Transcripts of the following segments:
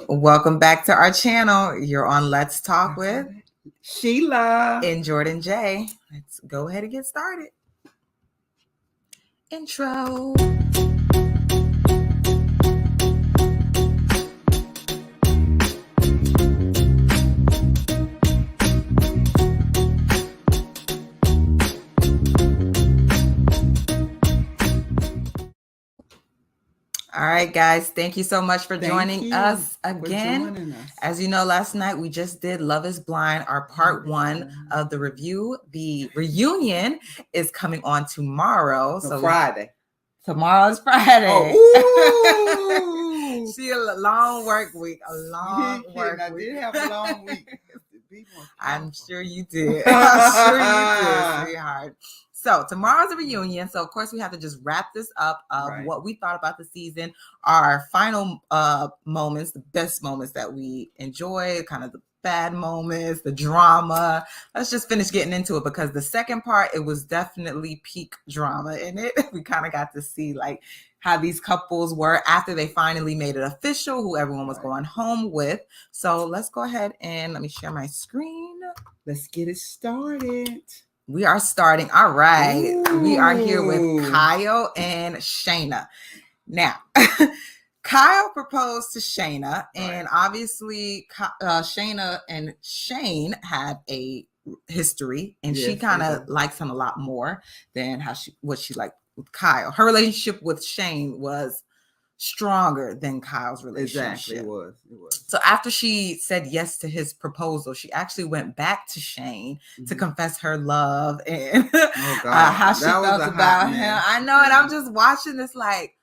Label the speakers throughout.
Speaker 1: Welcome back to our channel. You're on Let's Talk with
Speaker 2: Sheila
Speaker 1: and Jordan J. Let's go ahead and get started. Intro. All right, guys. Thank you so much for joining us again. As you know, last night we just did Love is Blind, our part one of the review. The reunion is coming on tomorrow.
Speaker 2: So Friday.
Speaker 1: Tomorrow is Friday.
Speaker 2: Oh,
Speaker 1: See, a long work week. A long work week.
Speaker 2: I did have a long week.
Speaker 1: I'm sure you did. I'm sure you did, sweetheart. So tomorrow's a reunion. So of course we have to just wrap this up of what we thought about the season, our final moments, the best moments that we enjoyed, kind of the bad moments, the drama. Let's just finish getting into it because the second part, it was definitely peak drama in it. We kind of got to see like how these couples were after they finally made it official, who everyone was going home with. So let's go ahead and let me share my screen.
Speaker 2: Let's get it started.
Speaker 1: We are starting. All right. Ooh. We are here with Kyle and Shayna. Now, Kyle proposed to Shayna, and obviously Shayna and Shane had a history, and she kind of likes him a lot more than what she liked with Kyle. Her relationship with Shane was stronger than Kyle's relationship.
Speaker 2: Exactly, it was.
Speaker 1: So after she said yes to his proposal, she actually went back to Shane to confess her love and how she felt about him. I know, and I'm just watching this like,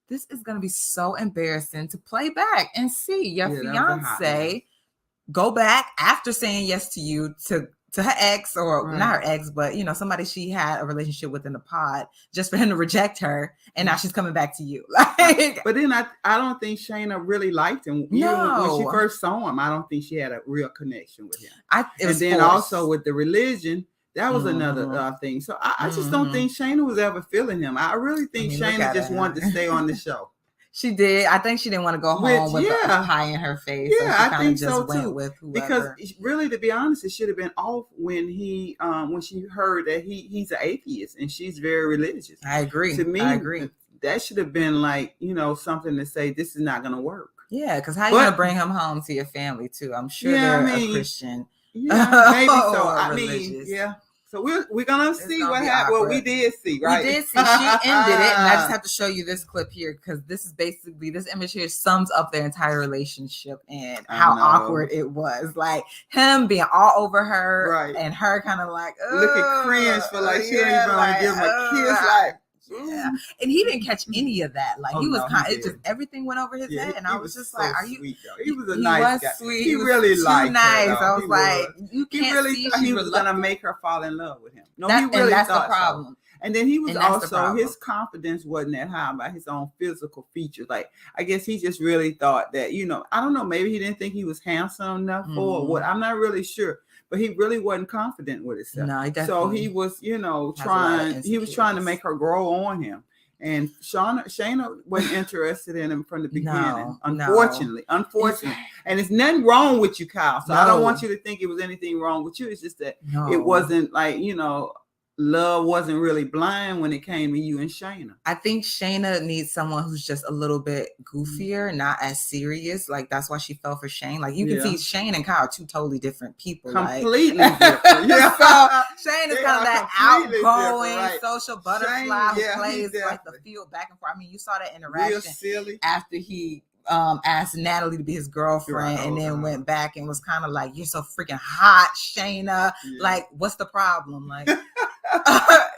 Speaker 1: this is going to be so embarrassing to play back and see your fiance go back after saying yes to you to her ex, or not her ex, but you know, somebody she had a relationship with in the pod, just for him to reject her, and now she's coming back to you. Like,
Speaker 2: but then I don't think Shayna really liked him. No. When she first saw him, I don't think she had a real connection with him. And then also with the religion, that was another thing. So I just don't think Shayna was ever feeling him. I really think Shayna just wanted to stay on the show.
Speaker 1: She did. I think she didn't want to go home with a pie in her face.
Speaker 2: Yeah,
Speaker 1: so I think so too. With
Speaker 2: because really, to be honest, it should have been off when when she heard that he's an atheist and she's very religious.
Speaker 1: I agree.
Speaker 2: To me,
Speaker 1: I agree.
Speaker 2: That should have been like, you know, something to say this is not going to work.
Speaker 1: Yeah, because how you going to bring him home to your family too? I'm sure they're a Christian.
Speaker 2: Yeah, maybe so. I mean, yeah. So we're gonna see what happened. Well, we did see, right?
Speaker 1: We did see. She ended it, and I just have to show you this clip here because this is basically, this image here sums up their entire relationship and how awkward it was. Like him being all over her, and her kind of like
Speaker 2: looking cringe for like she don't even want to give him a kiss, like.
Speaker 1: Yeah, and he didn't catch any of that. Like he was kind of, it just everything went over his head, and I was just like, "Are you?"
Speaker 2: Sweet, he was a nice guy.
Speaker 1: Sweet.
Speaker 2: He really liked
Speaker 1: nice.
Speaker 2: her.
Speaker 1: I was like, "You can't
Speaker 2: he really
Speaker 1: see
Speaker 2: thought he was gonna make her fall in love with him." No, he really
Speaker 1: and that's
Speaker 2: thought
Speaker 1: the problem.
Speaker 2: So. And then he was also, his confidence wasn't that high about his own physical features. Like, I guess he just really thought that, you know, I don't know, maybe he didn't think he was handsome enough or what. I'm not really sure. But he really wasn't confident with himself.
Speaker 1: No, he definitely.
Speaker 2: So he was, you know, trying to make her grow on him. And Shayna wasn't interested in him from the beginning, unfortunately. And it's nothing wrong with you, Kyle. So I don't want you to think it was anything wrong with you. It's just that it wasn't like, you know, love wasn't really blind when it came to you and Shayna.
Speaker 1: I think Shayna needs someone who's just a little bit goofier, not as serious. Like that's why she fell for Shane. Like you can see Shane and Kyle are two totally different people.
Speaker 2: Completely different.
Speaker 1: Yeah. So Shane is kind of that outgoing social butterfly who plays like the field back and forth. I mean, you saw that interaction after he asked Natalie to be his girlfriend and then went back and was kind of like, "You're so freaking hot, Shayna. Like, what's the problem? Like,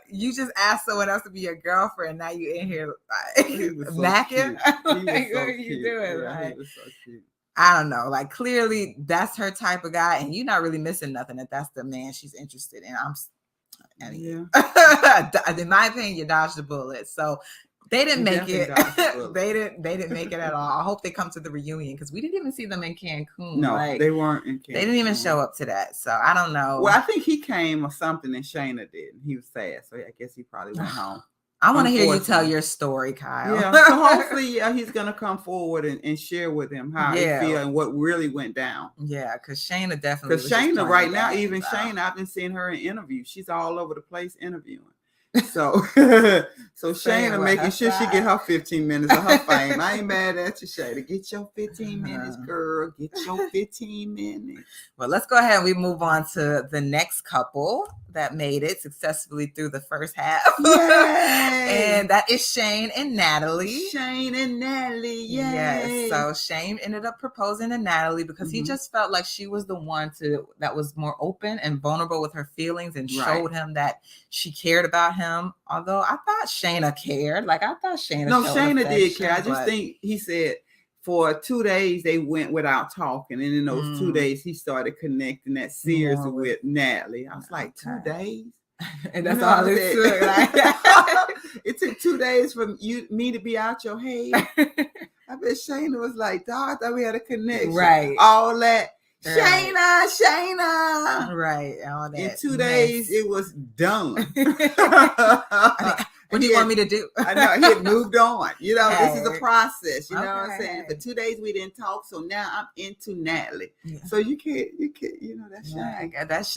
Speaker 1: you just asked someone else to be your girlfriend. Now you in here like macking. Like, what are you doing? Like,
Speaker 2: so cute.
Speaker 1: I don't know. Like, clearly that's her type of guy, and you're not really missing nothing if that's the man she's interested in. In my opinion, you dodged the bullet. So they didn't make it. They didn't make it at all. I hope they come to the reunion because we didn't even see them in Cancun.
Speaker 2: No, they weren't in Cancun.
Speaker 1: They didn't even show up to that. So I don't know.
Speaker 2: Well, I think he came or something and Shayna did. He was sad. So I guess he probably went home.
Speaker 1: I want to hear you tell your story, Kyle.
Speaker 2: Yeah, so hopefully he's going to come forward and share with him how he feel and what really went down.
Speaker 1: Yeah, because Shayna definitely.
Speaker 2: Because Shayna right now, even Shayna, I've been seeing her in interviews. She's all over the place interviewing. So Shayna making sure she get her 15 minutes of her fame. I ain't mad at you, Shayna. Get your 15 minutes, girl. Get your 15 minutes.
Speaker 1: Well, let's go ahead and we move on to the next couple that made it successfully through the first half. And that is Shane and Natalie.
Speaker 2: Shane and Natalie, yay.
Speaker 1: Yes. So Shane ended up proposing to Natalie because he just felt like she was the one that was more open and vulnerable with her feelings and showed him that she cared about him. Although I thought Shayna cared. Like I thought Shayna.
Speaker 2: No, Shayna did care. I just think he said for 2 days they went without talking, and in those 2 days he started connecting that seriously with Natalie. I was like, 2 days,
Speaker 1: and that's all it took. Like,
Speaker 2: it took 2 days for me to be out your head. I bet Shayna was like, "Dog, I thought we had a connection."
Speaker 1: Right,
Speaker 2: all that.
Speaker 1: Right.
Speaker 2: Shayna.
Speaker 1: Right, all that.
Speaker 2: In 2 days, it was done.
Speaker 1: What do you want me to do?
Speaker 2: I know, he had moved on. You know, this is a process. You know what I'm saying? For 2 days, we didn't talk. So now I'm into Natalie. Yeah. So you can't, you know, that's Shane.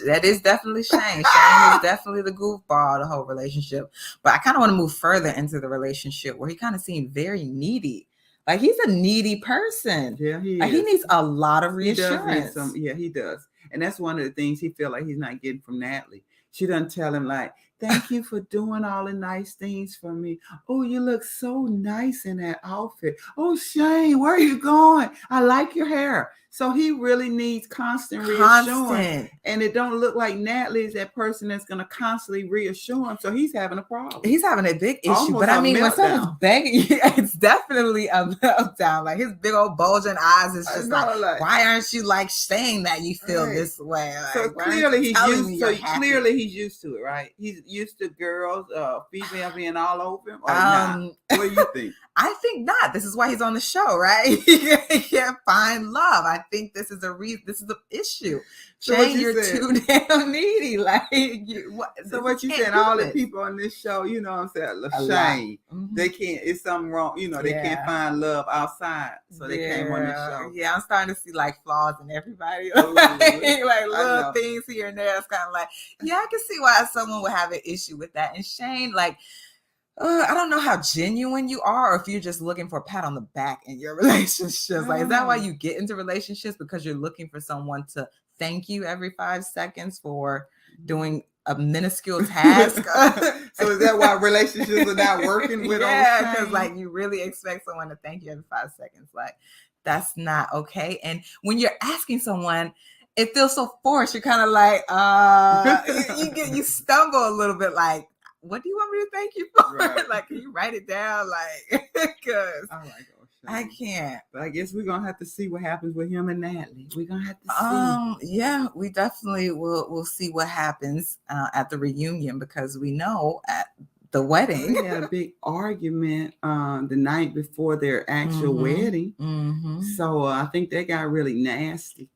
Speaker 1: That is definitely Shane. Shane is definitely the goofball of the whole relationship. But I kind of want to move further into the relationship where he kind of seemed very needy. Like he's a needy person.
Speaker 2: Yeah, he
Speaker 1: like,
Speaker 2: is.
Speaker 1: He needs a lot of reassurance.
Speaker 2: He does. And that's one of the things he feel like he's not getting from Natalie. She doesn't tell him like, thank you for doing all the nice things for me. Oh, you look so nice in that outfit. Oh, Shane, where are you going? I like your hair. So he really needs constant reassurance. And it don't look like Natalie is that person that's going to constantly reassure him. So he's having a problem.
Speaker 1: He's having a big issue. Almost but I mean, when someone's begging, it's definitely a meltdown. Like his big old bulging eyes is just like, why aren't you like saying that you feel this way? Like,
Speaker 2: so clearly he's used to it, right? He's used to girls, female being all over him. Or not? What do you think?
Speaker 1: I think not. This is why he's on the show, right? He can't find love. I think this is a reason. This is the issue. So Shane, you're too damn needy. Like,
Speaker 2: what you said? All the people on this show, you know what I'm saying? Shane, they can't. It's something wrong. You know, they can't find love outside, so they came on this show.
Speaker 1: Yeah, I'm starting to see like flaws in everybody, like little things here and there. It's kind of like, I can see why someone would have an issue with that. And Shane, like. I don't know how genuine you are, or if you're just looking for a pat on the back in your relationships. Like, is that why you get into relationships? Because you're looking for someone to thank you every 5 seconds for doing a minuscule task?
Speaker 2: So is that why relationships are not working with?
Speaker 1: Yeah, because like you really expect someone to thank you every 5 seconds. Like, that's not okay. And when you're asking someone, it feels so forced. You're kind of like, you stumble a little bit, like, what do you want me to thank you for? Right. Like, can you write it down? Like, because I can't.
Speaker 2: But I guess we're gonna have to see what happens with him and Natalie. We're gonna have to see.
Speaker 1: Yeah, we definitely will see what happens at the reunion, because we know at the wedding
Speaker 2: they had a big argument the night before their actual wedding. So I think that got really nasty.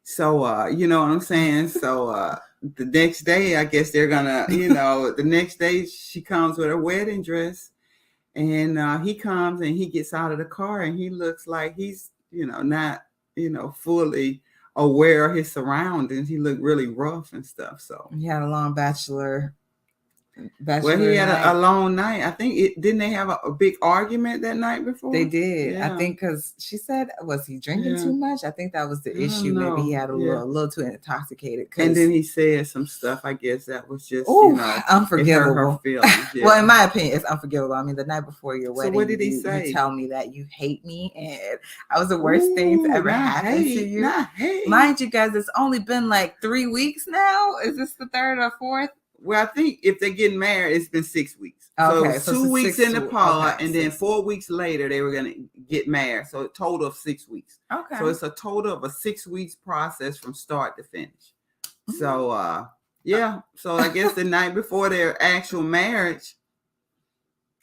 Speaker 2: So you know what I'm saying? So the next day, I guess they're gonna, the next day she comes with her wedding dress, and he comes and he gets out of the car and he looks like he's, not, fully aware of his surroundings. He looked really rough and stuff. So
Speaker 1: he had a long bachelor
Speaker 2: well, he had a long night. I think didn't they have a big argument that night before?
Speaker 1: They did. Yeah. I think because she said, was he drinking too much? I think that was the issue. Maybe he had a little too intoxicated.
Speaker 2: And then he said some stuff. I guess that was just
Speaker 1: unforgivable.
Speaker 2: Her feelings. Yeah.
Speaker 1: Well, in my opinion, it's unforgivable. I mean, the night before your wedding,
Speaker 2: so what did he say?
Speaker 1: You tell me that you hate me, and I was the worst thing to ever happen to you. Mind you, guys, it's only been like 3 weeks now. Is this the 3rd or 4th?
Speaker 2: Well, I think if they're getting married, it's been 6 weeks.
Speaker 1: Okay,
Speaker 2: so 2 weeks in the pod, and then 4 weeks later, they were going to get married. So a total of 6 weeks.
Speaker 1: Okay.
Speaker 2: So it's a total of a 6 weeks process from start to finish. So, So I guess the night before their actual marriage,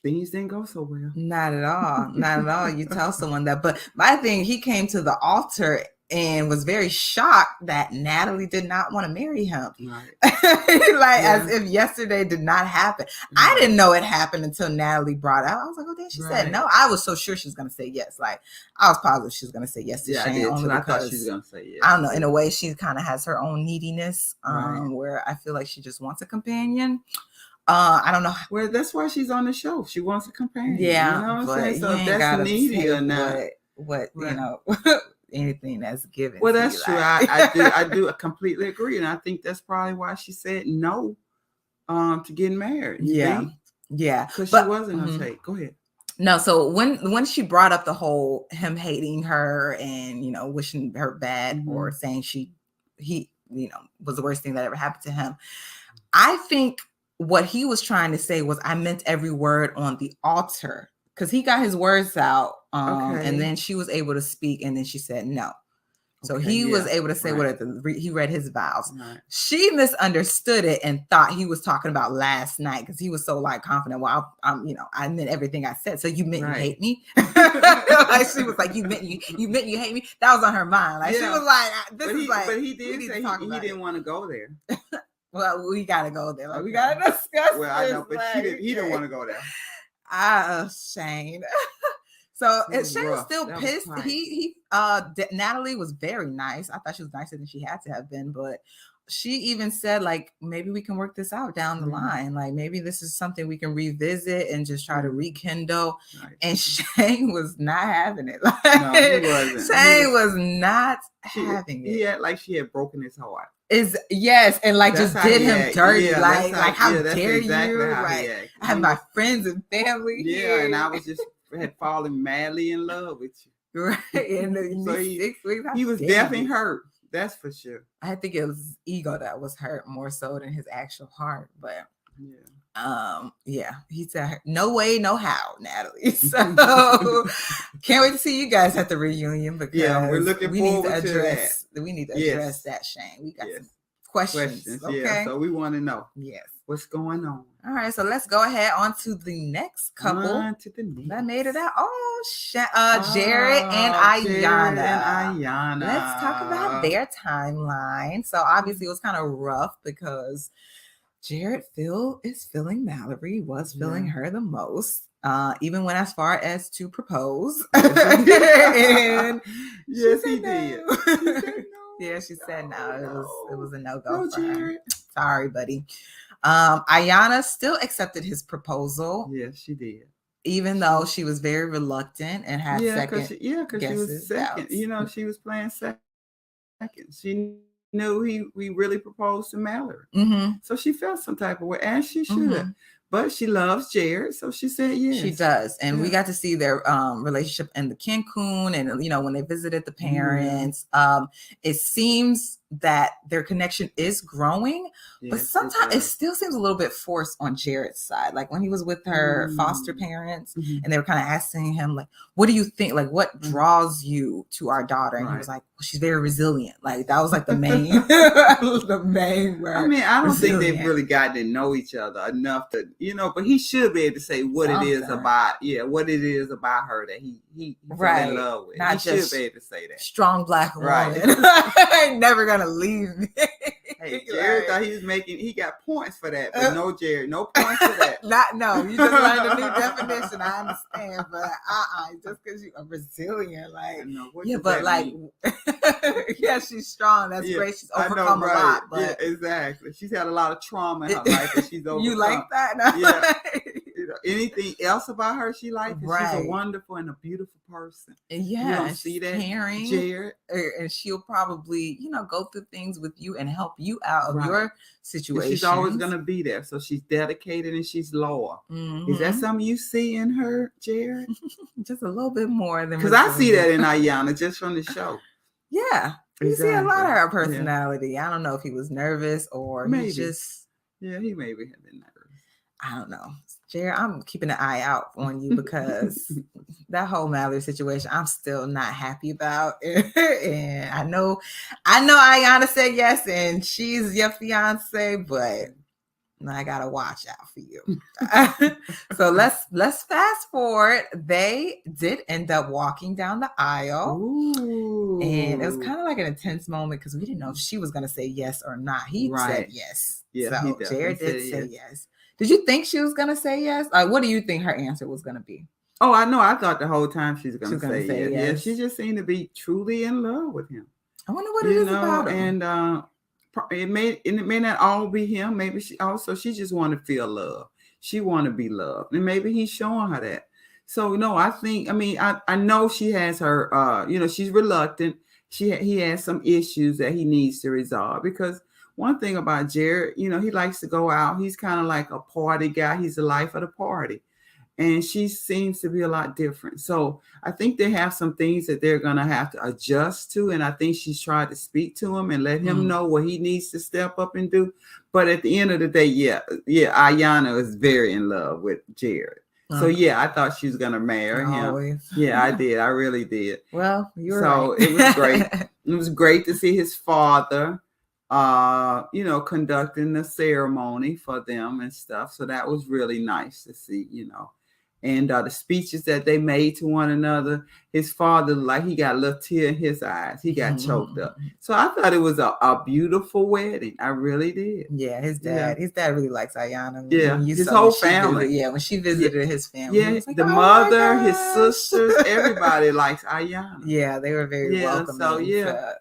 Speaker 2: things didn't go so well.
Speaker 1: Not at all. Not at all. You tell someone that. But my thing, he came to the altar and was very shocked that Natalie did not want to marry him.
Speaker 2: Right.
Speaker 1: As if yesterday did not happen. Right. I didn't know it happened until Natalie brought it out. I was like, oh, then she said no. I was so sure she was going to say yes. Like, I was positive she was going to say yes to Shane.
Speaker 2: I thought she was going to say yes.
Speaker 1: I don't know. In a way, she kind of has her own neediness, where I feel like she just wants a companion. I don't know.
Speaker 2: Well, that's why she's on the show. She wants a companion.
Speaker 1: Yeah.
Speaker 2: You know what I'm saying? So if that's needy or not.
Speaker 1: What you know, anything that's given.
Speaker 2: Well, that's true. Like. I do completely agree. And I think that's probably why she said no to getting married.
Speaker 1: Yeah.
Speaker 2: Because she wasn't going to take. Go ahead.
Speaker 1: No, so when she brought up the whole him hating her and, you know, wishing her bad or saying he, you know, was the worst thing that ever happened to him, I think what he was trying to say was, I meant every word on the altar, because he got his words out and then she was able to speak and then she said no. So he was able to say what he read his vows. Right. She misunderstood it and thought he was talking about last night because he was so like confident. Well, I'm, you know, I meant everything I said. So you meant you hate me? Like she was like, you meant you hate me? That was on her mind. Like she was like,
Speaker 2: but he did say he didn't want to go there.
Speaker 1: Well, we gotta go there. Like we gotta discuss.
Speaker 2: Well, I know, but he didn't want to go there.
Speaker 1: Shane. So Shane was still pissed. Natalie was very nice. I thought she was nicer than she had to have been, but she even said, like, maybe we can work this out down the line. Like, maybe this is something we can revisit and just try to rekindle. Right. And Shane was not having it. Like, no, he wasn't. Shane was not having it.
Speaker 2: He had like she had broken his heart.
Speaker 1: And like that's just did him dirty. Like how dare you? Right. I have my friends and family.
Speaker 2: Yeah, and I was just had fallen madly in love with you.
Speaker 1: Right. And
Speaker 2: so he was definitely hurt. That's for sure.
Speaker 1: I think it was ego that was hurt more so than his actual heart. But he said no way, no how, Natalie. So can't wait to see you guys at the reunion because
Speaker 2: we're looking forward to that.
Speaker 1: We need to address that, Shane. We got some questions. Okay.
Speaker 2: Yeah, so we want to know.
Speaker 1: Yes.
Speaker 2: What's going on?
Speaker 1: All right, so let's go ahead on to the next couple that made it out. Jared and Ayanna. Let's talk about their timeline. So obviously it was kind of rough because Jared is feeling Mallory, was feeling her the most. Even went as far as to propose.
Speaker 2: And yes, he did.
Speaker 1: Yeah, she said no. It was a no-go for her. Sorry, buddy. Ayanna still accepted his proposal.
Speaker 2: Yes, she did.
Speaker 1: Even though she was very reluctant and had
Speaker 2: because she was second. You know, she was playing second. She knew he really proposed to Mallory. So she felt some type of way, and she should have. But she loves Jared, so she said yes.
Speaker 1: She does. And we got to see their relationship in the Cancun and, you know, when they visited the parents. It seems that their connection is growing, but sometimes it still seems a little bit forced on Jared's side. Like when he was with her foster parents and they were kind of asking him, like, what do you think? Like, what draws you to our daughter? And he was like, well, she's very resilient. Like that was like the main, the main word.
Speaker 2: I mean, I don't think they've really gotten to know each other enough to, you know, but he should be able to say what it is about her that he fell in love with.
Speaker 1: Not
Speaker 2: he
Speaker 1: just
Speaker 2: should be able to say that.
Speaker 1: Strong black woman. I ain't never gonna leave me.
Speaker 2: Hey, Jared thought he got points for that, but no, Jared, no points for that.
Speaker 1: You just learned a new definition. I understand, but just because you are resilient, like but like she's strong. That's great. She's overcome a lot, but
Speaker 2: exactly. She's had a lot of trauma in her life, and she's overcome.
Speaker 1: You like that? No?
Speaker 2: You know, anything else about her she likes? She's a wonderful and a beautiful person.
Speaker 1: Yeah,
Speaker 2: you don't see that,
Speaker 1: caring,
Speaker 2: Jared,
Speaker 1: and she'll probably go through things with you and help you out of your situation.
Speaker 2: She's always gonna be there. So she's dedicated and she's loyal. Is that something you see in her, Jared?
Speaker 1: Just a little bit more than
Speaker 2: because I see that in Ayanna just from the show.
Speaker 1: Yeah, you see a lot of her personality. Yeah. I don't know if he was nervous or
Speaker 2: maybe.
Speaker 1: He just
Speaker 2: he maybe had been nervous.
Speaker 1: I don't know. Jared, I'm keeping an eye out on you because that whole Mallory situation, I'm still not happy about. And I know Ayanna said yes, and she's your fiance, but I gotta watch out for you. So let's fast forward. They did end up walking down the aisle.
Speaker 2: Ooh.
Speaker 1: And it was kind of like an intense moment because we didn't know if she was gonna say yes or not. He said yes.
Speaker 2: Yeah,
Speaker 1: so Jared did say yes. Did you think she was gonna say yes? What do you think her answer was gonna be?
Speaker 2: Oh, I know. I thought the whole time she's gonna say yes. Yeah, she just seemed to be truly in love with him.
Speaker 1: I wonder what it is about him.
Speaker 2: And it may not all be him. Maybe she just want to feel love. She want to be loved, and maybe he's showing her that. So no, I know she has her. She's reluctant. He has some issues that he needs to resolve, because one thing about Jared, he likes to go out. He's kind of like a party guy. He's the life of the party. And she seems to be a lot different. So I think they have some things that they're going to have to adjust to. And I think she's tried to speak to him and let him know what he needs to step up and do. But at the end of the day, Ayanna is very in love with Jared. So I thought she was going to marry him. Yeah, I did. I really did.
Speaker 1: Well, you're
Speaker 2: right. It was great. It was great to see his father, conducting the ceremony for them and stuff. So that was really nice to see, And the speeches that they made to one another, his father, like, he got a little tear in his eyes. He got choked up. So I thought it was a beautiful wedding. I really did.
Speaker 1: Yeah, his dad really likes Ayanna.
Speaker 2: Yeah, his whole family.
Speaker 1: When she visited his family.
Speaker 2: Yeah, like, the mother, his sisters, everybody likes Ayanna.
Speaker 1: Yeah, they were very welcoming.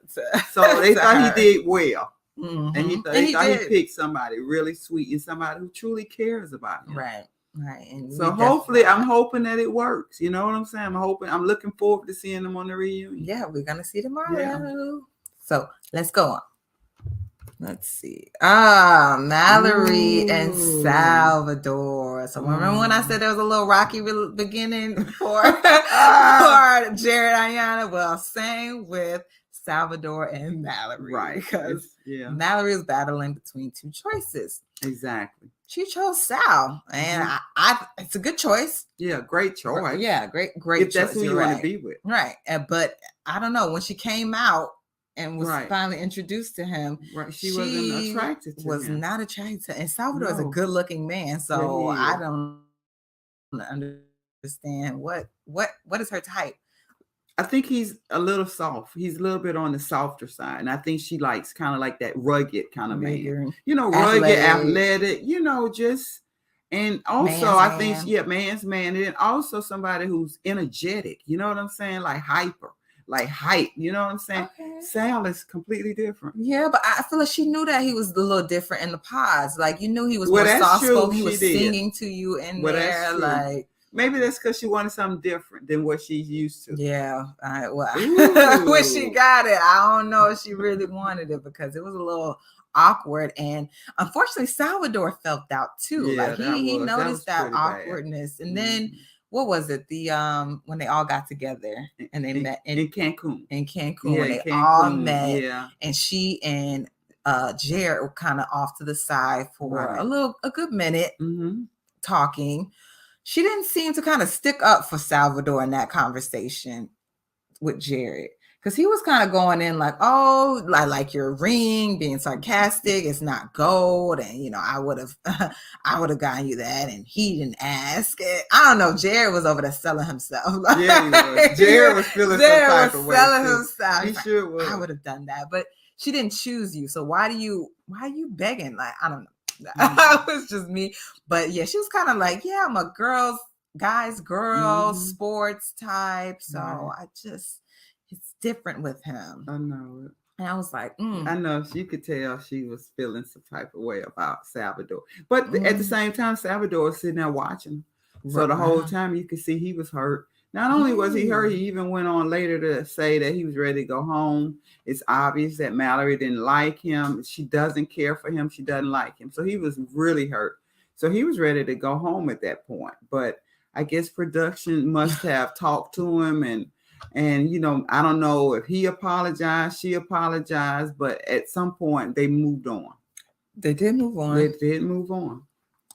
Speaker 2: So they thought he did well. And he thought he picked somebody really sweet and somebody who truly cares about him.
Speaker 1: Right. And
Speaker 2: so hopefully, I'm hoping that it works. You know what I'm saying? I'm looking forward to seeing them on the reunion.
Speaker 1: Yeah, we're gonna see tomorrow. Yeah. So let's go on. Let's see. Mallory and Salvador. So remember when I said there was a little rocky beginning for Jared Ayanna? Well, same with Salvador and Mallory.
Speaker 2: Right.
Speaker 1: Because Mallory was battling between two choices.
Speaker 2: Exactly.
Speaker 1: She chose Sal, and I it's a good choice.
Speaker 2: Yeah, great choice.
Speaker 1: Yeah, great
Speaker 2: if
Speaker 1: choice.
Speaker 2: That's who you want to be with.
Speaker 1: Right. But I don't know, when she came out and was finally introduced to him,
Speaker 2: she wasn't attracted to him.
Speaker 1: Not attracted to, and Salvador is a good-looking man, so I don't understand what is her type.
Speaker 2: I think he's a little soft. He's a little bit on the softer side. And I think she likes kind of like that rugged kind of man. Rugged, athletic, and also I think, man's man. And also somebody who's energetic, you know what I'm saying? Like hyper, like hype, you know what I'm saying? Okay. Sal is completely different.
Speaker 1: Yeah, but I feel like she knew that he was a little different in the pods. Like, you knew he was more soft-spoken. He was singing to you in there, like.
Speaker 2: Maybe that's because she wanted something different than what she's used to.
Speaker 1: Yeah. When she got it, I don't know if she really wanted it, because it was a little awkward. And unfortunately, Salvador felt out too.
Speaker 2: Yeah,
Speaker 1: he noticed that awkwardness. Bad. And then what was it? The when they all got together and they met in
Speaker 2: Cancun.
Speaker 1: In Cancun, they all met. Yeah. And she and Jared were kind of off to the side for a good minute talking. She didn't seem to kind of stick up for Salvador in that conversation with Jared, because he was kind of going in like, oh, like your ring, being sarcastic. It's not gold, and I would have gotten you that, and he didn't ask it. I don't know. Jared was over there selling himself.
Speaker 2: Yeah, he was. Jared was feeling some type of way.
Speaker 1: Selling himself.
Speaker 2: He sure was.
Speaker 1: I would have done that, but she didn't choose you. So why are you begging? Like, I don't know. It was just me. But yeah, she was kind of like, yeah, I'm a guys, sports type. So it's different with him.
Speaker 2: I know it.
Speaker 1: And I was like,
Speaker 2: I know, you could tell she was feeling some type of way about Salvador. But at the same time, Salvador was sitting there watching. So the whole time you could see he was hurt. Not only was he hurt, he even went on later to say that he was ready to go home. It's obvious that Mallory didn't like him. She doesn't care for him. She doesn't like him. So he was really hurt. So he was ready to go home at that point. But I guess production must have talked to him. And I don't know if he apologized, she apologized. But at some point, they moved on.
Speaker 1: They did move on.
Speaker 2: They did move on.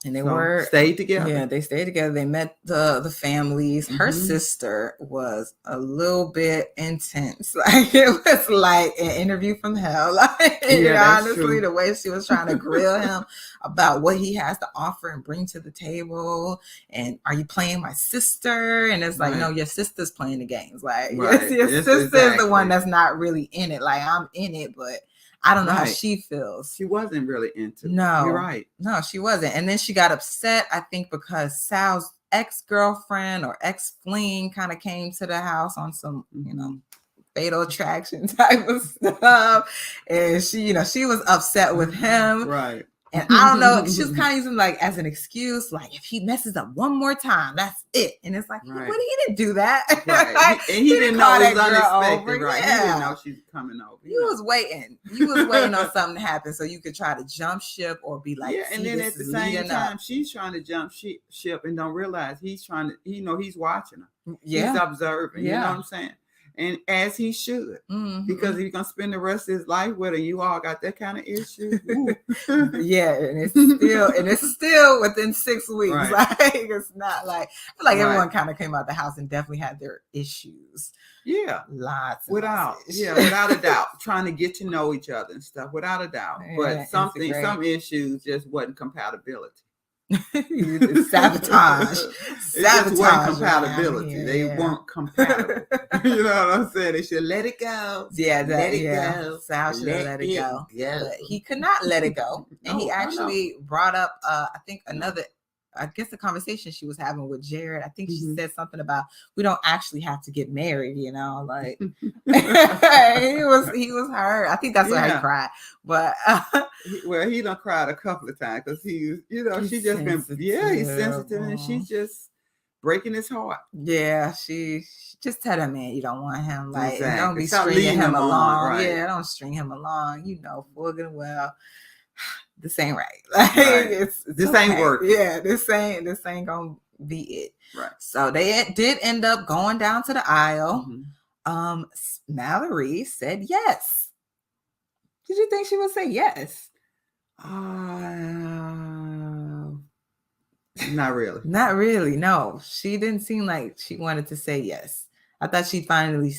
Speaker 1: And they
Speaker 2: stayed together.
Speaker 1: Yeah, they stayed together. They met the families. Her sister was a little bit intense. Like it was like an interview from hell. Like honestly, the way she was trying to grill him about what he has to offer and bring to the table. And are you playing my sister? And it's like, no, your sister's playing the games. Like your sister is the one that's not really in it. Like I'm in it, but I don't know how she feels.
Speaker 2: She wasn't really into it.
Speaker 1: No.
Speaker 2: You're right.
Speaker 1: No, she wasn't. And then she got upset, I think, because Sal's ex-girlfriend or ex-fling kind of came to the house on some, fatal attraction type of stuff. And she, she was upset with him.
Speaker 2: Right.
Speaker 1: And I don't know, she was kind of using like as an excuse, like if he messes up one more time, that's it. And it's like, well, he didn't do that.
Speaker 2: Right.
Speaker 1: Like,
Speaker 2: and he didn't know it was unexpected. Right. Yeah. He didn't know she was coming over.
Speaker 1: You was waiting. You was waiting on something to happen so you could try to jump ship or be like,
Speaker 2: and then at the same time, she's trying to jump ship and don't realize he's trying to, he's watching her.
Speaker 1: Yeah.
Speaker 2: He's observing.
Speaker 1: Yeah.
Speaker 2: You know what I'm saying? And as he should, because if you're gonna spend the rest of his life with her, you all got that kind of issue.
Speaker 1: Yeah, and it's still within 6 weeks.
Speaker 2: Right.
Speaker 1: Like it's not like I feel like everyone kind of came out the house and definitely had their issues.
Speaker 2: Yeah,
Speaker 1: lots.
Speaker 2: Without a doubt, trying to get to know each other and stuff, without a doubt. But some issues just wasn't compatibility.
Speaker 1: Sabotage.
Speaker 2: It just wasn't compatibility. They weren't compatible. You know what I'm saying? They should let it go.
Speaker 1: Yeah,
Speaker 2: let it go.
Speaker 1: Sal should have let it go. But he could not let it go. And he actually brought up I think the conversation she was having with Jared. I think she said something about we don't actually have to get married, like he was hurt. I think that's why he cried. But
Speaker 2: he done cried a couple of times because she just been he's sensitive and she's just breaking his heart.
Speaker 1: Yeah, she just tell him, man, you don't want him. Like don't be
Speaker 2: Stop
Speaker 1: stringing him along.
Speaker 2: Right.
Speaker 1: Yeah, don't string him along. Full good and well. This ain't right. Like this
Speaker 2: ain't working.
Speaker 1: Yeah, this ain't gonna be it.
Speaker 2: Right.
Speaker 1: So they did end up going down to the aisle. Mallory said yes. Did you think she would say yes?
Speaker 2: Not really.
Speaker 1: Not really. No, she didn't seem like she wanted to say yes. I thought she'd finally,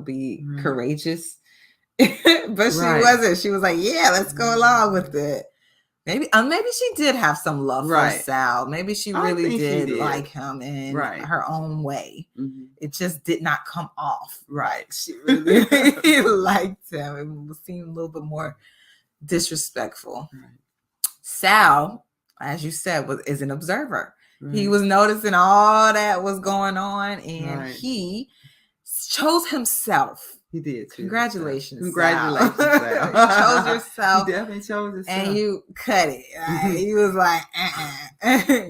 Speaker 1: be courageous. But she wasn't. She was like, yeah, let's go along with it. Maybe she did have some love for Sal. Maybe she really did like him in her own way. It just did not come off.
Speaker 2: Right.
Speaker 1: She really liked him. It seemed a little bit more disrespectful. Sal, as you said, is an observer. He was noticing all that was going on, and he chose himself.
Speaker 2: He did.
Speaker 1: Congratulations.
Speaker 2: Sal.
Speaker 1: You chose yourself.
Speaker 2: He definitely chose himself.
Speaker 1: And you cut it. Right? He was like,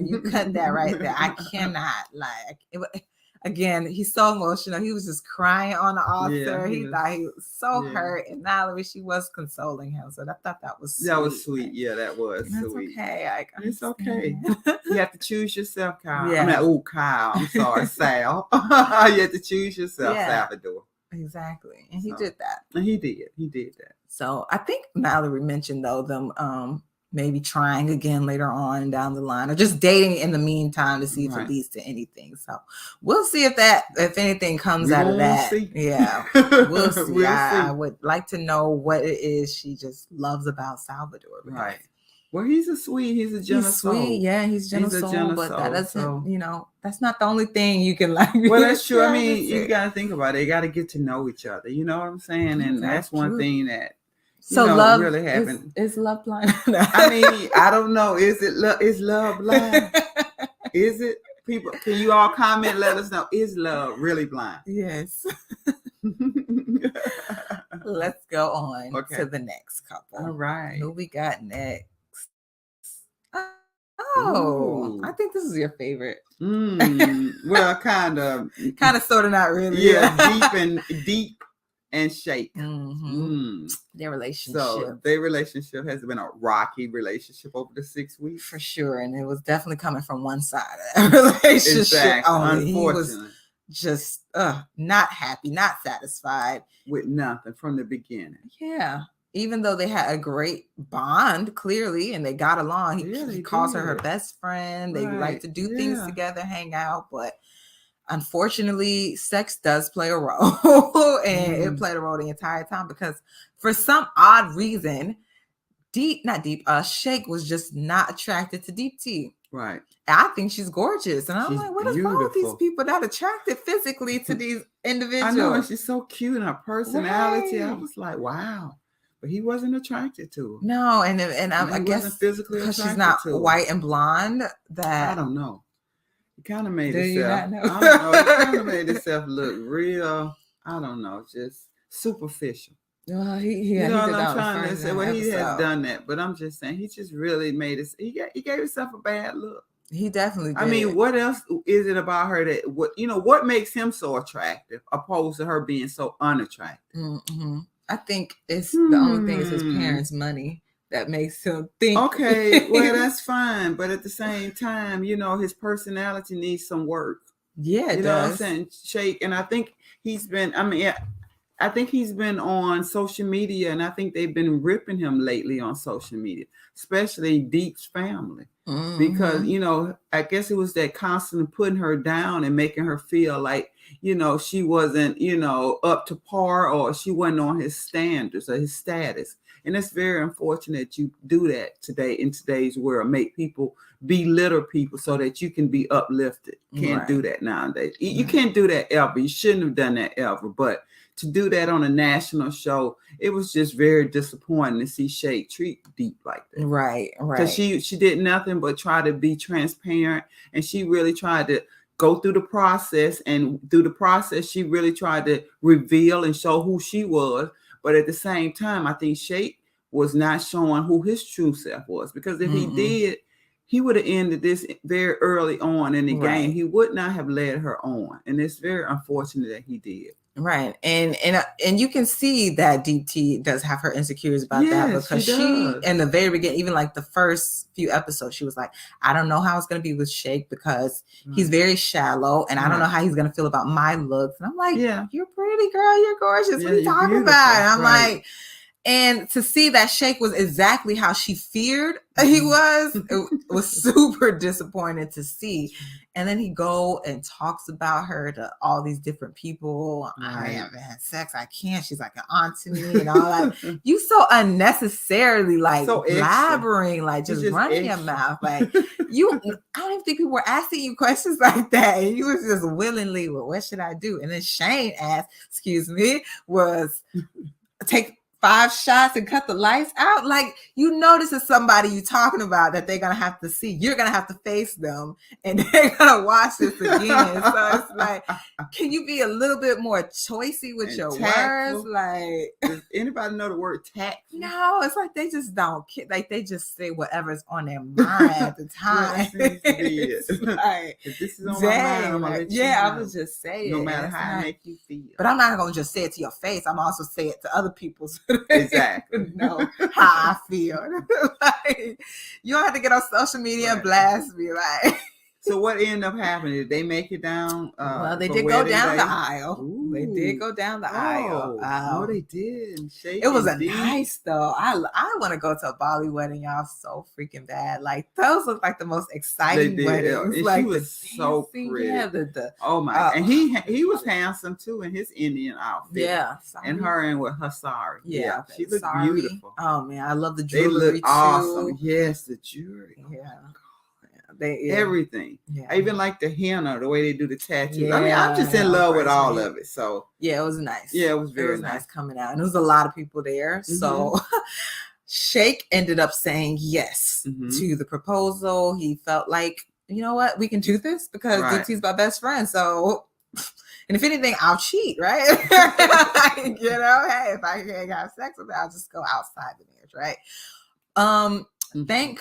Speaker 1: you cut that right there. I cannot. Again, he's so emotional. He was just crying on the altar. He thought he was so hurt. And Mallory, she was consoling him. So I thought that was sweet.
Speaker 2: That was sweet. Yeah, that was sweet.
Speaker 1: It's okay.
Speaker 2: It's okay. You have to choose yourself, Kyle. Yeah. Kyle. I'm sorry, Sal. You have to choose yourself, Salvador.
Speaker 1: Exactly. And he did that.
Speaker 2: And he did that.
Speaker 1: So I think Mallory mentioned, though, them maybe trying again later on down the line or just dating in the meantime to see if it leads to anything. So we'll see if anything comes out of that. See. Yeah, we'll see. I would like to know what it is she just loves about Salvador.
Speaker 2: Right. Well, he's a gentle soul.
Speaker 1: Sweet, yeah, he's gentle soul, but that doesn't, that's not the only thing you can like.
Speaker 2: Well, that's true. I mean, you got to think about it. You got to get to know each other. You know what I'm saying? And that's one thing that
Speaker 1: love
Speaker 2: really happened.
Speaker 1: Is love blind?
Speaker 2: I mean, I don't know. Is love blind? Is it? People, can you all comment? Let us know. Is love really blind?
Speaker 1: Yes. Let's go on to the next couple.
Speaker 2: All right.
Speaker 1: Who we got next? Oh, I think this is your favorite.
Speaker 2: Well, kind of,
Speaker 1: sort of, not really.
Speaker 2: Yeah, deep and shake.
Speaker 1: Their relationship.
Speaker 2: So their relationship has been a rocky relationship over the 6 weeks,
Speaker 1: for sure, and it was definitely coming from one side of that relationship.
Speaker 2: Exactly.
Speaker 1: Only. He was just not happy, not satisfied
Speaker 2: with nothing from the beginning.
Speaker 1: Yeah. even though they had a great bond, clearly, and they got along, he calls her best friend. They like to do things together, hang out, but unfortunately, sex does play a role, and it played a role the entire time because for some odd reason, Shake was just not attracted to Deep T.
Speaker 2: Right.
Speaker 1: I think she's gorgeous. And I'm like, what is wrong with these people that attracted physically to these individuals?
Speaker 2: I know, and she's so cute and her personality. Right. I was like, wow. But he wasn't attracted to her.
Speaker 1: No, and I guess physically because she's not white and blonde. That
Speaker 2: I don't know. It kind of made itself. I don't know. It kind of made itself look real. I don't know, just superficial.
Speaker 1: Well,
Speaker 2: you know what I'm trying to say? Well, he has done that, but I'm just saying he just really made it. He gave himself a bad look.
Speaker 1: He definitely did.
Speaker 2: I mean, what else is it about her that what makes him so attractive opposed to her being so unattractive?
Speaker 1: Mm-hmm. I think it's the only thing is his parents' money that makes him think.
Speaker 2: Okay, well that's fine, but at the same time, his personality needs some work.
Speaker 1: Yeah,
Speaker 2: you know what I'm saying? Shake, and I think he's been. I think he's been on social media, and I think they've been ripping him lately on social media, especially Deep's family. Mm-hmm. Because, I guess it was that constant putting her down and making her feel like, she wasn't, up to par or she wasn't on his standards or his status. And it's very unfortunate you do that today in today's world, make people belittle people so that you can be uplifted. Can't do that nowadays. You can't do that ever. You shouldn't have done that ever. But to do that on a national show, it was just very disappointing to see Shake treat Deep like that.
Speaker 1: Right.
Speaker 2: Because she did nothing but try to be transparent, and she really tried to go through the process. And through the process, she really tried to reveal and show who she was. But at the same time, I think Shake was not showing who his true self was. Because if he did, he would have ended this very early on in the game. He would not have led her on. And it's very unfortunate that he did.
Speaker 1: Right. And you can see that Deep T does have her insecurities about that because she in the very beginning, even like the first few episodes, she was like, I don't know how it's going to be with Shake because he's very shallow and I don't know how he's going to feel about my looks. And I'm like, you're pretty, girl. You're gorgeous. What are you talking about? And I'm like, and to see that Shake was exactly how she feared he was, it was super disappointing to see. And then he go and talks about her to all these different people. I haven't had sex. I can't. She's like an aunt to me and all that. You so unnecessarily blabbering, like just running your mouth. Like I don't even think people were asking you questions like that. And you was just willingly, well, what should I do? And then Shane asked, was take 5 shots and cut the lights out. Like, this is somebody you're talking about that they're gonna have to see. You're gonna have to face them and they're gonna watch this again. So it's like, can you be a little bit more choicey with your words? Like,
Speaker 2: does anybody know the word tact?
Speaker 1: No, it's like they just don't like they just say whatever's on their mind at the time.
Speaker 2: Like, if this is on my mind, I'm gonna let you know.
Speaker 1: I would just say
Speaker 2: no matter how I make you feel.
Speaker 1: But I'm not gonna just say it to your face. I'm also say it to other people.
Speaker 2: Exactly.
Speaker 1: Know how I feel. Like, you don't have to get on social media and blast me. Like,
Speaker 2: so what ended up happening? Did they make it down?
Speaker 1: Well, they did go down the aisle.
Speaker 2: Ooh.
Speaker 1: They did go down the aisle.
Speaker 2: Oh, they did.
Speaker 1: It was nice though. I want to go to a Bali wedding, y'all, so freaking bad. Like, those look like the most exciting weddings.
Speaker 2: And
Speaker 1: like,
Speaker 2: she was so pretty.
Speaker 1: Yeah,
Speaker 2: oh my! And he was handsome too in his Indian outfit.
Speaker 1: Yeah,
Speaker 2: and her in with her sari.
Speaker 1: Yeah,
Speaker 2: she looked beautiful.
Speaker 1: Oh man, I love the jewelry.
Speaker 2: They look
Speaker 1: too.
Speaker 2: awesome. Yes, the jewelry.
Speaker 1: Yeah.
Speaker 2: Everything. I even like the henna, the way they do the tattoos.
Speaker 1: Yeah,
Speaker 2: I mean, I'm just in love with all of it. So
Speaker 1: it was nice.
Speaker 2: Yeah, it was very
Speaker 1: nice coming out, and there was a lot of people there. Mm-hmm. So Shake ended up saying yes to the proposal. He felt like, you know what, we can do this because Deep T's my best friend. So, and if anything, I'll cheat, right? Hey, if I can't have sex with her, I'll just go outside the marriage, right? Thank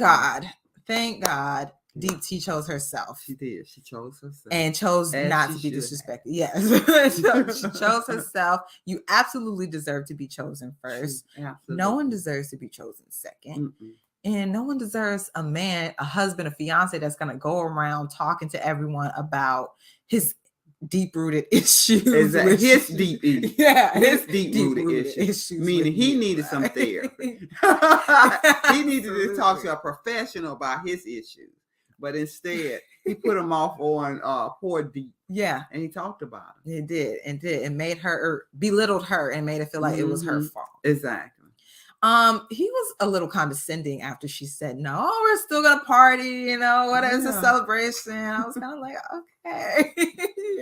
Speaker 1: God. Deep T chose herself.
Speaker 2: She did. She chose herself.
Speaker 1: And chose not to be disrespected. Yes. She chose herself. You absolutely deserve to be chosen first. No one deserves to be chosen second. And no one deserves a man, a husband, a fiance that's going to go around talking to everyone about his deep-rooted issues.
Speaker 2: Exactly. His deep-rooted issues. Meaning he needed some therapy. He needed to talk to a professional about his issues. But instead, he put him off on poor Deep.
Speaker 1: Yeah.
Speaker 2: And he talked about it.
Speaker 1: It did. And made her, belittled her and made it feel like it was her fault.
Speaker 2: Exactly.
Speaker 1: He was a little condescending after she said, no, we're still gonna party, you know, what is a celebration? I was kind of like, okay,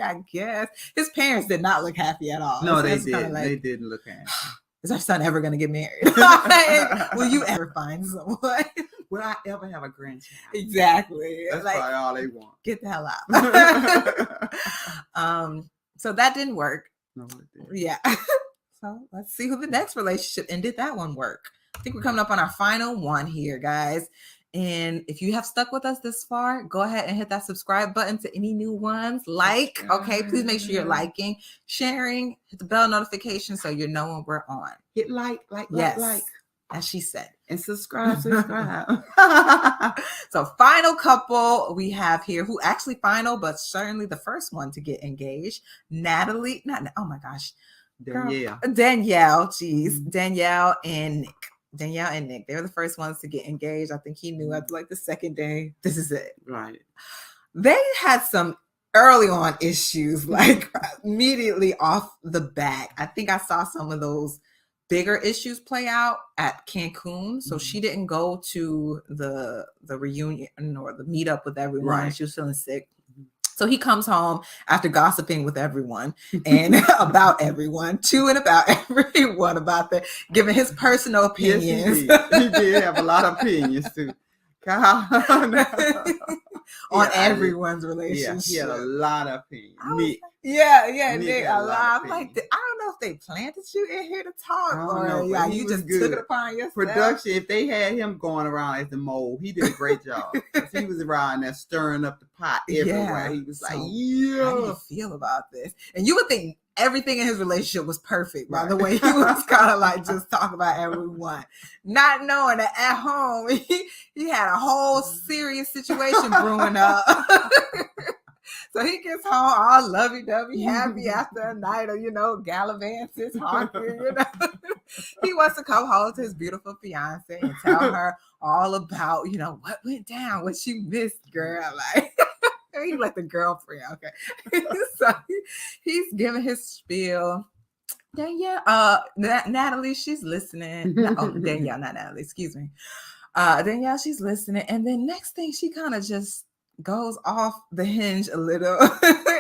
Speaker 1: I guess. His parents did not look happy at all.
Speaker 2: No, they didn't. Like, they didn't look happy.
Speaker 1: Is our son ever gonna get married? Like, will you ever find someone?
Speaker 2: Will I ever have a grandchild?
Speaker 1: Exactly.
Speaker 2: That's like, probably all they want.
Speaker 1: Get the hell out. So that didn't work.
Speaker 2: No, it didn't.
Speaker 1: Yeah. So let's see who the next relationship and did that one work. I think we're coming up on our final one here, guys. And if you have stuck with us this far, go ahead and hit that subscribe button to any new ones. Like, okay, please make sure you're liking, sharing, hit the bell notification so you know when we're on.
Speaker 2: Hit like,
Speaker 1: as she said.
Speaker 2: And subscribe.
Speaker 1: So final couple we have here, who actually final, but certainly the first one to get engaged. Natalie, oh my gosh. Danielle, geez. Danielle and Nick. They were the first ones to get engaged. I think he knew after like the second day, this is it.
Speaker 2: Right.
Speaker 1: They had some early on issues, like immediately off the bat. I think I saw some of those bigger issues play out at Cancun. So she didn't go to the reunion or the meetup with everyone. Right. She was feeling sick. So he comes home after gossiping with everyone and about everyone, giving his personal opinions.
Speaker 2: Yes, he did have a lot of opinions too.
Speaker 1: On everyone's relationship.
Speaker 2: Yeah, he had a lot of opinions.
Speaker 1: Nick, a lot. I'm like, I don't know if they planted you in here to talk or you just took it upon yourself.
Speaker 2: Production, if they had him going around as the mole, he did a great job. He was around there stirring up the pot everywhere. He was like, how do
Speaker 1: you feel about this? And you would think everything in his relationship was perfect, by the way. He was kind of like just talking about everyone, not knowing that at home he had a whole serious situation brewing up. So he gets home all lovey-dovey, happy after a night of, gallivances, honking, He wants to come home to his beautiful fiance and tell her all about, what went down, what she missed, girl. Like, he's like the girlfriend, okay. So he's giving his spiel. Natalie, she's listening. Danielle, not Natalie, excuse me. Danielle, she's listening. And then next thing, she kind of just goes off the hinge a little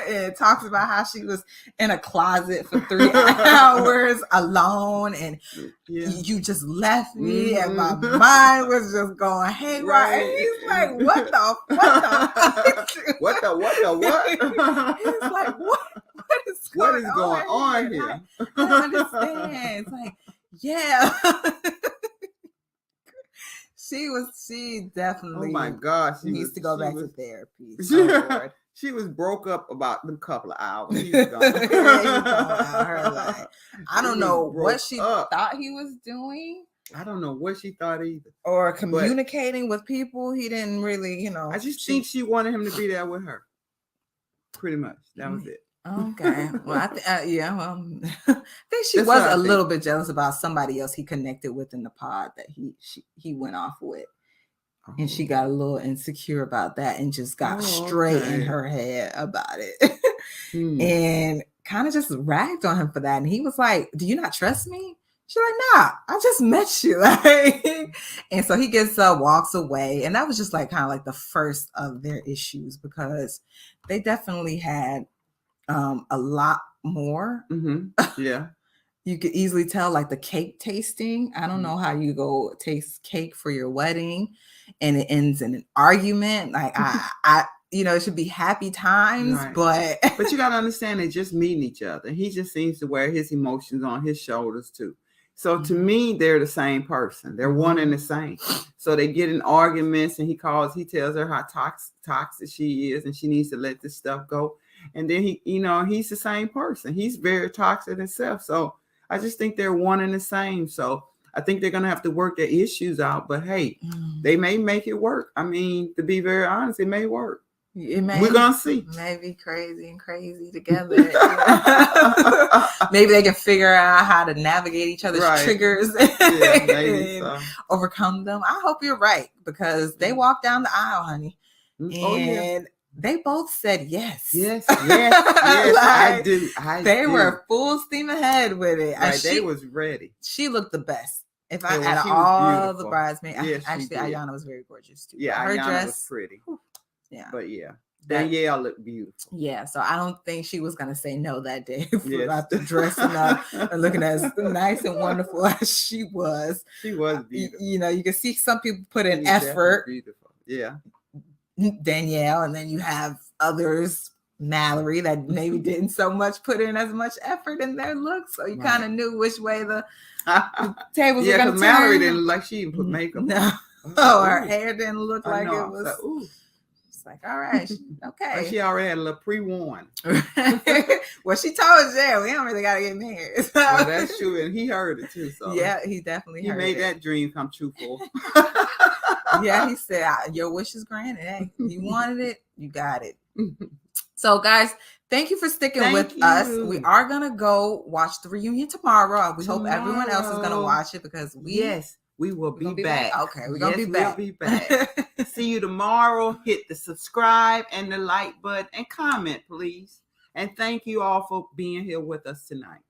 Speaker 1: and talks about how she was in a closet for 3 hours alone and you just left me and my mind was just going haywire. Right. And he's like, what the He's like, what is going
Speaker 2: on here?
Speaker 1: Like, I don't understand. It's like, yeah. She definitely.
Speaker 2: Oh my gosh,
Speaker 1: needs to go back to therapy.
Speaker 2: She was broke up about a couple of hours. He was gone.
Speaker 1: I don't know what she thought he was doing.
Speaker 2: I don't know what she thought either.
Speaker 1: Or communicating with people. He didn't really,
Speaker 2: I just think she wanted him to be there with her. Pretty much. That was it.
Speaker 1: Okay. Well, I think she was a little bit jealous about somebody else he connected with in the pod that he went off with. Oh. And she got a little insecure about that and just got straight in her head about it. And kind of just ragged on him for that. And he was like, do you not trust me? She's like, nah, I just met you. And so he walks away. And that was just like kind of like the first of their issues because they definitely had a lot more.
Speaker 2: Yeah.
Speaker 1: You could easily tell, like the cake tasting. I don't know how you go taste cake for your wedding and it ends in an argument. Like I it should be happy times, right.
Speaker 2: But you gotta understand they're just meeting each other. He just seems to wear his emotions on his shoulders too. So to me, they're the same person. They're one and the same. So they get in arguments and he tells her how toxic she is and she needs to let this stuff go. And then he's the same person. He's very toxic himself. So I just think they're one and the same. So I think they're going to have to work their issues out. But hey, they may make it work. I mean, to be very honest, it may work. We're gonna see.
Speaker 1: Maybe crazy and crazy together. Maybe they can figure out how to navigate each other's triggers and overcome them. I hope you're right, because they walked down the aisle, honey, and they both said yes.
Speaker 2: Yes. I do.
Speaker 1: They were full steam ahead with it.
Speaker 2: Right, they was ready.
Speaker 1: She looked the best. If I out of all the bridesmaids, actually, Ayanna was very gorgeous too.
Speaker 2: Yeah,
Speaker 1: her
Speaker 2: Ayanna
Speaker 1: dress
Speaker 2: was pretty.
Speaker 1: Yeah,
Speaker 2: but Danielle looked beautiful.
Speaker 1: Yeah, so I don't think she was gonna say no that day after dressing up and looking as nice and wonderful as she was.
Speaker 2: She was beautiful.
Speaker 1: You know, you can see some people put in effort.
Speaker 2: Beautiful. Yeah.
Speaker 1: Danielle, and then you have others, Mallory, that maybe didn't so much put in as much effort in their looks, so you kind of knew which way the tables were gonna turn.
Speaker 2: Mallory didn't look like she even put makeup
Speaker 1: on. Her hair didn't look like it was. It's like, all right, okay.
Speaker 2: Like she already had a little pre-warned.
Speaker 1: Well, she told us, we don't really gotta get married.
Speaker 2: Well, that's true, and he heard it too. So
Speaker 1: yeah, he definitely heard
Speaker 2: made that dream come true for.
Speaker 1: Yeah, he said, your wish is granted. Hey, you wanted it, you got it. So, guys, thank you for sticking with us. We are going to go watch the reunion tomorrow. We hope everyone else is going to watch it, because
Speaker 2: we will be back.
Speaker 1: Okay, we're going to be back.
Speaker 2: We'll be back. See you tomorrow. Hit the subscribe and the like button and comment, please. And thank you all for being here with us tonight.